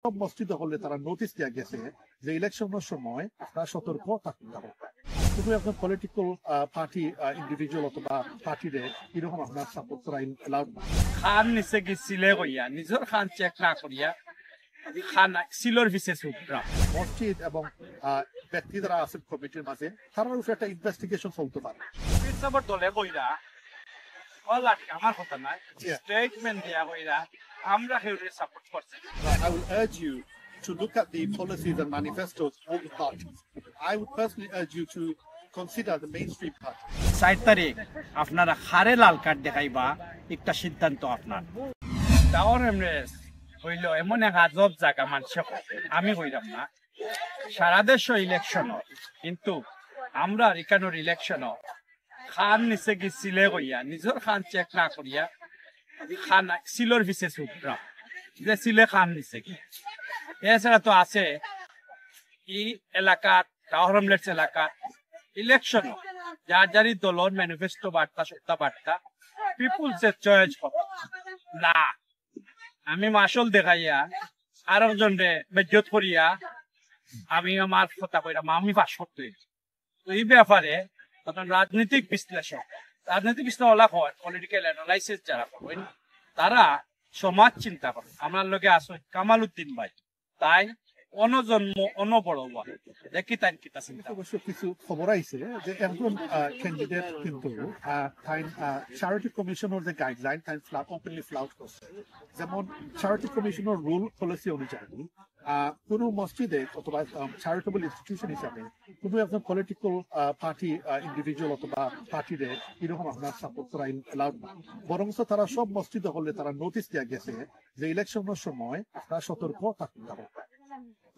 সব মসজিদে হলে তারা নোটিশ দেওয়া গেছে যে ইলেকশনের সময় আপনারা সতর্ক থাকতে হবে। শুধু একজন পলিটিক্যাল পার্টি ইন্ডিভিজুয়াল অথবা পার্টিরে এরকম আপনার সাপোর্ট করা এলাউড না। খান নিচে গেছিলে কইয়া নিজের খান চেক না করিয়া খান সিলর বিশেষ মসজিদ এবং ব্যক্তি যারা আছেন কমিটির মাঝে তার উপরে একটা ইনভেস্টিগেশন চলতে পারে। দলে কইরা আমার কথা নাই স্টেটমেন্ট দিয়া কইরা আমরা হেউরে সাপোর্ট করছি। I will urge you to look at the policies and manifestos of the parties. I would personally urge you to consider the mainstream party. 4 তারিখ আপনারা হারে লাল কার্ড দেখাইবা একটা সিদ্ধান্ত আপনার। টাওয়ার এমরেস হইল এমন এক আজব জায়গা মানুষ আমি কইলাম না সারা দেশ ইলেকশন কিন্তু আমরা এখানোর ইলেকশন খান নিচে গেছিলে কইয়া নিজের খান চেক না করিয়া খান সিলর বিশেষ যে সিলে খান নিচে কি এছাড়া তো আছে এই এলাকার টাওয়ার এমলেটস এলাকার ইলেকশন যার যারই দলর ম্যানিফেস্টো বার্তা সত্তা বার্তা পিপুলস এর চয়েস না আমি মাসল দেখাইয়া আর একজন রে বেজ্জত করিয়া আমি আমার কথা কইরা আমি পাশ করতে এই ব্যাপারে রাজনৈতিক বিশ্লেষণ ওলা হয় পলিটিক্যাল অ্যানালাইসিস যারা করেন তারা সমাজ চিন্তা করে। আমার লগে আছে কামাল উদ্দিন ভাই তাই অনজন্ম অনবড় দেখি তাই কিতা চিন্তা। অবশ্য কিছু খবর আইছে যে একজন ক্যান্ডিডেট কিন্তু চ্যারিটি কমিশনের যে গাইডলাইন তাই ওপেনলি ফ্লাউট করছে। যেমন চ্যারিটি কমিশনের রুল পলিসি অনুযায়ী কোনো মসজিদে অথবা চ্যারিটেবল ইনস্টিটিউশন হিসাবে কোনো একজন পলিটিক্যাল পার্টি ইন্ডিভিজুয়াল অথবা পার্টিরে এরকম আপনার সাপোর্ট করা এলাউড না। বরং তারা সব মসজিদে হলে তারা নোটিশ দেওয়া গেছে যে ইলেকশনের সময় আপনারা সতর্ক থাকতে হবে।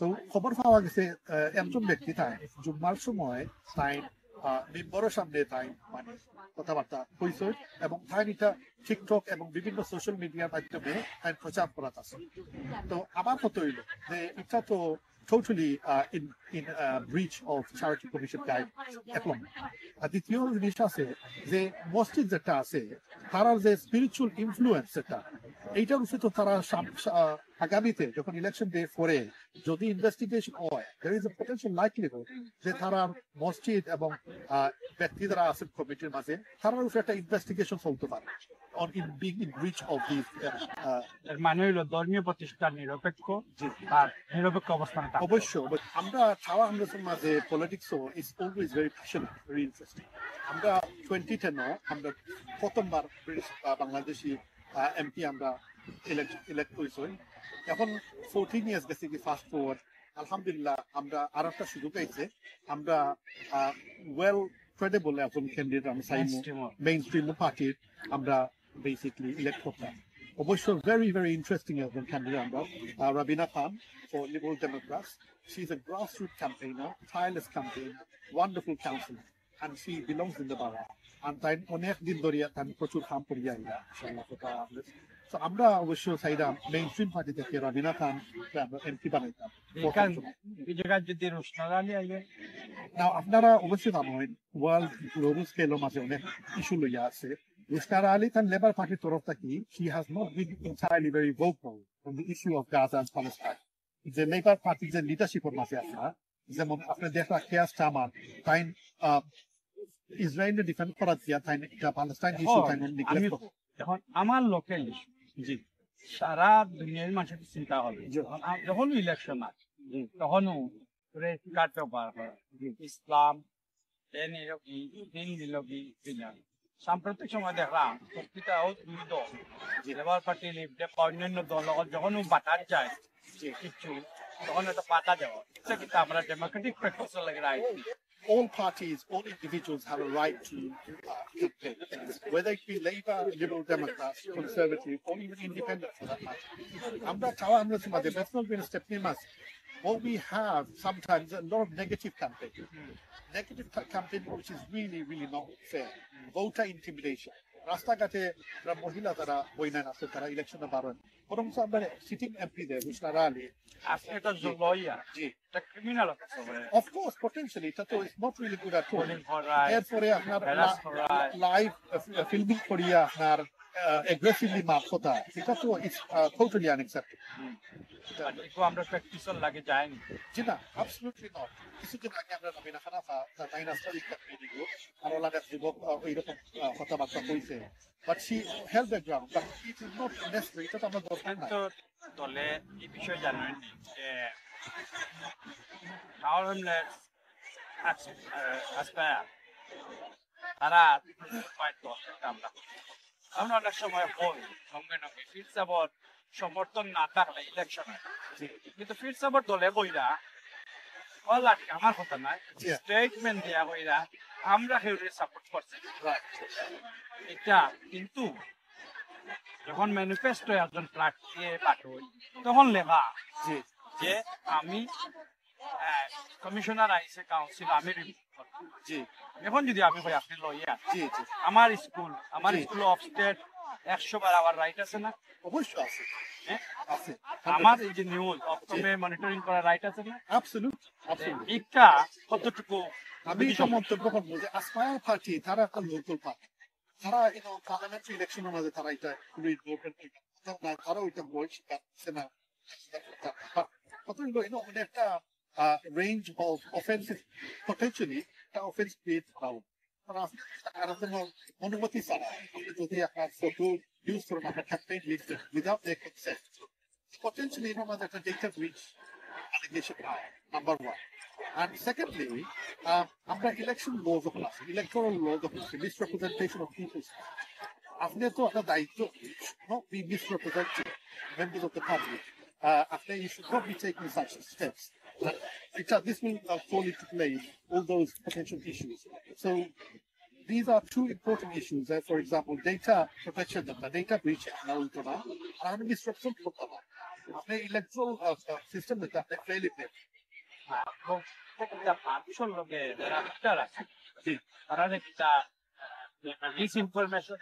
তো খবর পাওয়া গেছে একজন ব্যক্তি তাই জুম্মার সময় তাই মেম্বরের সামনে তাই মানে কথাবার্তা হয়েছে এবং তাই এটা টিকটক এবং বিভিন্ন সোশ্যাল মিডিয়ার মাধ্যমে তাই প্রচার করা আছে। তো আমার মত হইল যে এটা তো totally in breach of charity commission guidelines এক নম্বর। আর দ্বিতীয় জিনিস আছে যে মসজিদ যেটা আছে তারা যে স্পিরিচুয়াল ইনফ্লুয়েন্স যেটা এইটার উপরে তো তারা আগামীতে যখন ইলেকশন ডে পরে যদি ইনভেস্টিগেশন হয় there is a potential likelihood যে তারা মসজিদ এবং ব্যক্তি যারা আছেন কমিটির মাঝে তার উপরে একটা ইনভেস্টিগেশন চলতে পারে on in being in breach of these মানে হইল ধর্মীয় প্রতিষ্ঠান নিরপেক্ষ আর নিরপেক্ষ অবস্থান। অবশ্য আমরা ছাওয়া আন্দোলনের মাঝে পলিটিক্সও is always very passionate very interesting. আমরা 2010 আমরা প্রথমবার বাংলাদেশি এমপি আমরা ইলেক্ট করেছি। এখন 14 ইয়ার্স গেছে কি ফাস্ট ফরওয়ার্ড আলহামদুলিল্লাহ আমরা আর একটা সুযোগ পাইছে। আমরা ওয়েল ক্রেডিবল একজন ক্যান্ডিডেট আমরা চাইমু মেইন স্ট্রিম পার্টির আমরা বেসিকলি ইলেক্ট করতাম। অবশ্য ভেরি ভেরি ইন্টারেস্টিং একজন ক্যান্ডিডেট আমরা Rabina Khan for Liberal Democrats. She is a grassroots campaigner, tireless campaigner, wonderful counselor, and she belongs in the borough. And তাই অনেক দিন ধরে তাই প্রচুর কাম করিয়া তো আমরা অবশ্য চাইরা মেইন স্ট্রিম পার্টি থেকে রাবিনা খান এমপি বানাইতাম। যদি রোশনালী আইবে না আপনারা অবশ্যই জানেন ওয়ার্ল্ড গ্লোবাল স্কেলের মাঝে অনেক ইস্যু লইয়া আছে। Rushna Ali and Labour Party তরফ থেকে she has not been entirely very vocal on the issue of Gaza and Palestine. The Labour Party যে লিডারশিপের মাঝে আছে যেমন আপনি দেখা কেয়ার স্টারমার তাই ইসরায়েলের ডিফেন্ড করা দিয়া তাই এটা প্যালেস্টাইন ইস্যু তাই নেগলেক্ট করে। এখন আমার লোকাল ইস্যু জি সারা দুনিয়ার মানুষের চিন্তা হবে যখন ইলেকশন আছে তখনও ইসলাম সাম্প্রতিক সময় দেখলাম প্রতিটাও দুই দল লেবার পার্টি অন্যান্য দল যখন বাতার যায় কিছু তখন একটা পাতা দেওয়া কিন্তু আমরা ডেমোক্রেটিক প্র্যাকটিস লাগে all parties, all individuals have a right to campaign, whether it be Labour, Liberal Democrats, Conservative, or even Independent for that matter. That's not been a step near us. What we have sometimes a lot of negative campaign. Negative campaign which is really, really not fair. Voter intimidation. রাস্তাঘাটে মহিলা যারা বইনান আছে তারা ইলেকশনে পারেন বরং আমরা sitting MP দের রুশনা আলী এটা জলয়া জি এটা ক্রিমিনাল অফ কোর্স পটেনশিয়ালি এটা তো is not really good at all. এরপরে আপনার লাইভ ফিল্মিং করিয়া আপনার aggressively মাপ কথা এটা তো it's totally unacceptable. আমরা প্র্যাকটিসের লাগে যাইনি জি না, absolutely not. কিছুদিন আগে আমরা নবীনা খানাফা তাই না স্টাডিটা দিব আর লাগে যুবক এইরকম কথাবার্তা কইছে, but she held the ground, but it is not necessary. এটা তো আমরা দরকার না। তো দলে এই বিষয়ে জানেন যে our homeless aspire তারা আমরা অনেক সময় হই সঙ্গে সঙ্গে ফির সাপোর্ট সমর্থন না থাকলে ইলেকশনে কিন্তু ফির সাপোর্ট দলে বইরা অল আটকে আমার কথা নয় স্টেটমেন্ট দেওয়া বইরা আমরা কেউরে সাপোর্ট করছি এটা কিন্তু যখন ম্যানিফেস্টো একজন প্রার্থী পাঠই তখন লেখা যে আমি কমিশনার আইসে কাউন্সিল আমি জি এখন যদি আমি ভাই আপনি লইয়া আমার স্কুল অফ স্টেট 100 বার আমার রাইট আছে না? অবশ্যই আছে। আছে। আমার এই যে নিউজ অপশনে মনিটরিং করার রাইট আছে না? অ্যাবসলিউটলি। এটা কতটুকু আমি মন্তব্য করব যে আসপায়ার পার্টি তারা একটা লোকাল পার্টি, তারা পার্লামেন্টারি ইলেকশনের মাঝে তারা এটা খুবই ইম্পর্টেন্ট না, তারা ওইটা বলছে না কত মানে একটা range of offenses, potentially the offense creates crowd. অনুমতি ছাড়া যদি আপনার ফটো ইউজ করেন আপনার ক্যাম্পেইন লিখতে without their consent, potentially আমাদের একটা data breach allegation হয়, number one. And secondly, আমরা election laws of class, electoral laws of class, misrepresentation of people's আপনি তো একটা দায়িত্ব not be misrepresenting members of the public. After you should not be taking such steps. This will fall into play all those potential issues. So these are two important issues. For example, data protection, the data breach, and misrepresentation of the electoral system that they fail it. Misinformation.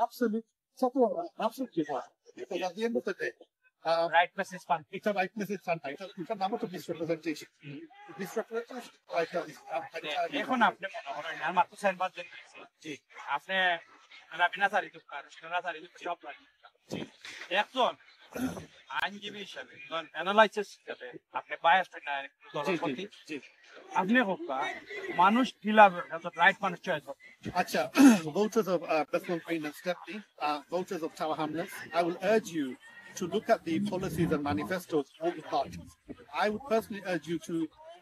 Absolutely. Absolutely. Because at the end of the day, right message fund. It's a right message fund. It's a number of misrepresentation. Misrepresentation. এখন আপনি আর মাত্র 4 বার জি আপনি রাবিনা সারি দুকার সারি সব জি একজন আইনজীবী হিসেবে অ্যানালাইসিস হিসেবে আপনি বায়াস না দলপতি জি আপনি হোকা মানুষ কিভাবে রাইট মানুষ চয়েস করে আচ্ছা voters of Bethel Green and Stepney, voters of Tower Hamlets, I will urge you to look at the policies and manifestos of all the parties. I would personally urge you to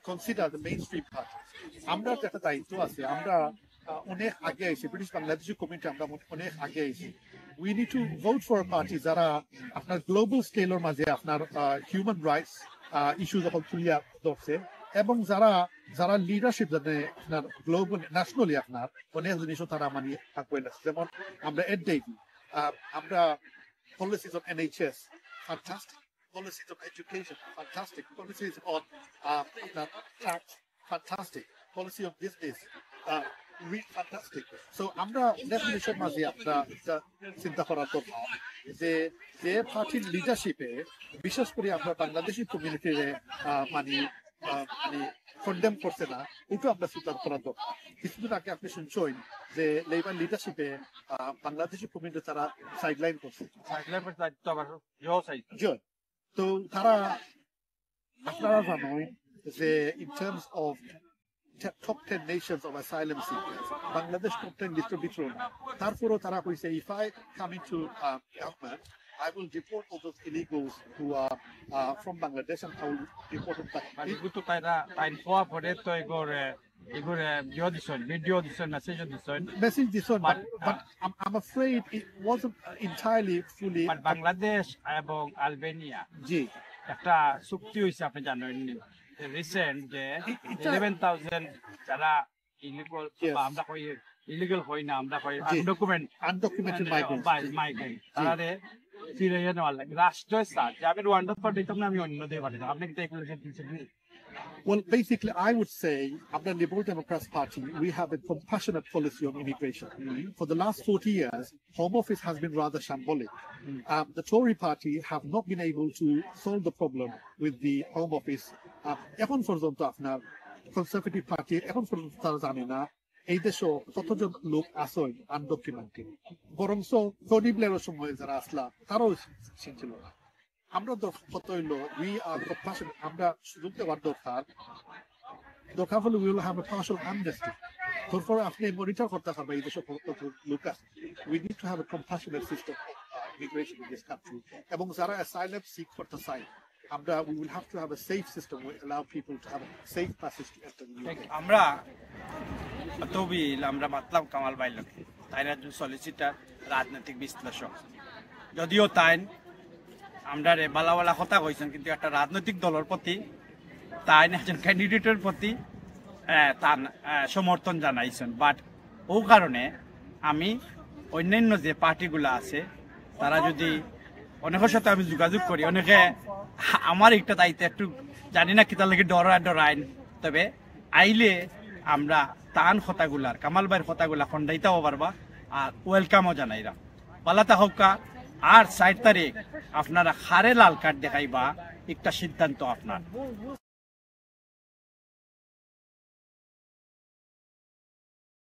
consider the mainstream parties. আমরা যেটা দায়িত্ব আছে আমরা অনেক আগে এসে British Bangladeshi committee আমরা অনেক আগে এসে we need to vote for a party যারা আপনার গ্লোবাল স্কেলের মাঝে আপনার হিউম্যান রাইটস ইস্যুজ যখন তুলিয়া ধরছে এবং যারা লিডারশিপ যাতে আপনার গ্লোবাল ন্যাশনালি আপনার অনেক জিনিসও তারা মানে থাকবে না, যেমন আমরা এড ডেইলি আমরা policies on NHS, fantastic. Policies on education, fantastic. Policies on tax, fantastic. Policy on business, really fantastic. So আমরা definition মাঝে আমরা চিন্তা করার দরকার যে পার্টির লিডারশিপে বিশেষ করে আমরা বাংলাদেশি কমিউনিটির মানে কন্ডেম করছে না, ওইটা আমরা চিন্তা করার দরকার। কিছুদিন আগে আপনি শুনছেন যে লেবার লিডারশিপে বাংলাদেশি কমিউনিটি তারা সাইডলাইন করছে, তো তারা আপনারা জানেন যে in terms of top 10 nations of asylum seekers, Bangladesh top 10 লিস্টের ভিতরে, তারপরেও তারা কইছে if I come into government I will deport all those illegals who are from Bangladesh and I will deport them back. Itu taida tain poa pore to igor video message dison but I'm afraid it wasn't entirely fully. But Bangladesh এবং Albania জি একটা চুক্তি হইছে আপনি জানেন recent যে 11,000 যারা illegal আমরা কই ইলিগাল হই না আমরা কই undocumented migrants তারারে ফিরিয়ে নেওয়ার লাগে রাষ্ট্রীয় স্যার যে আমি রোয়ান্ডা ফর দিতাম না আমি অন্য দিয়ে পাঠাতাম আপনি কি ক্যালকুলেশন দিচ্ছেন? Well, basically, I would say, under the Liberal Democrats Party, we have a compassionate policy on immigration. For the last 40 years, Home Office has been rather shambolic. The Tory Party have not been able to solve the problem with the Home Office. এখন পর্যন্ত আপনার Conservative Party এখন পর্যন্ত তারা জানে না এই দেশও কতজন লোক আসয় আনডকুমেন্টেড, বরং টনি ব্লেয়ারের সময় যারা আসলা তারাও ছিল না। আমরা কত হইলো উই আর কম্পাশন, আমরা সুযোগ দেওয়ার দরকার হলে we will have a partial amnesty. তারপর আপনি মনিটর করতে পারবেন এই দেশে কত লোক আছে। We need to have a compassionate system of immigration in this country. এবং যারা অ্যাসাইলাম সিক করতে চায়, আমরা we will have to have a safe system we allow people to have a safe passage to enter the UK. আমরা তবিল আমরা মাতলাম কামাল ভাই লোক, তাই একজন সলিসিটার, রাজনৈতিক বিশ্লেষক। যদিও তাই আমরা বালাওয়ালা কথা কইছেন, কিন্তু একটা রাজনৈতিক দলের প্রতি তাই একজন ক্যান্ডিডেটের প্রতি তার সমর্থন জানাইছেন। বাট ও কারণে আমি অন্যান্য যে পার্টিগুলো আছে তারা যদি অনেকের সাথে আমি যোগাযোগ করি, অনেকে আমার একটা দায়িত্ব একটু জানি না কি তার লাগে ডরাইন, তবে আইলে আমরা তান কথাগুলার কামাল ভাইয়ের কথাগুলা খন্ডাইতেও পারবা আর ওয়েলকামও জানাইরা। পালাতা হকা আর ৬০ তারিখ আপনারা হারে লাল কার্ড দেখাইবা, একটা সিদ্ধান্ত আপনার।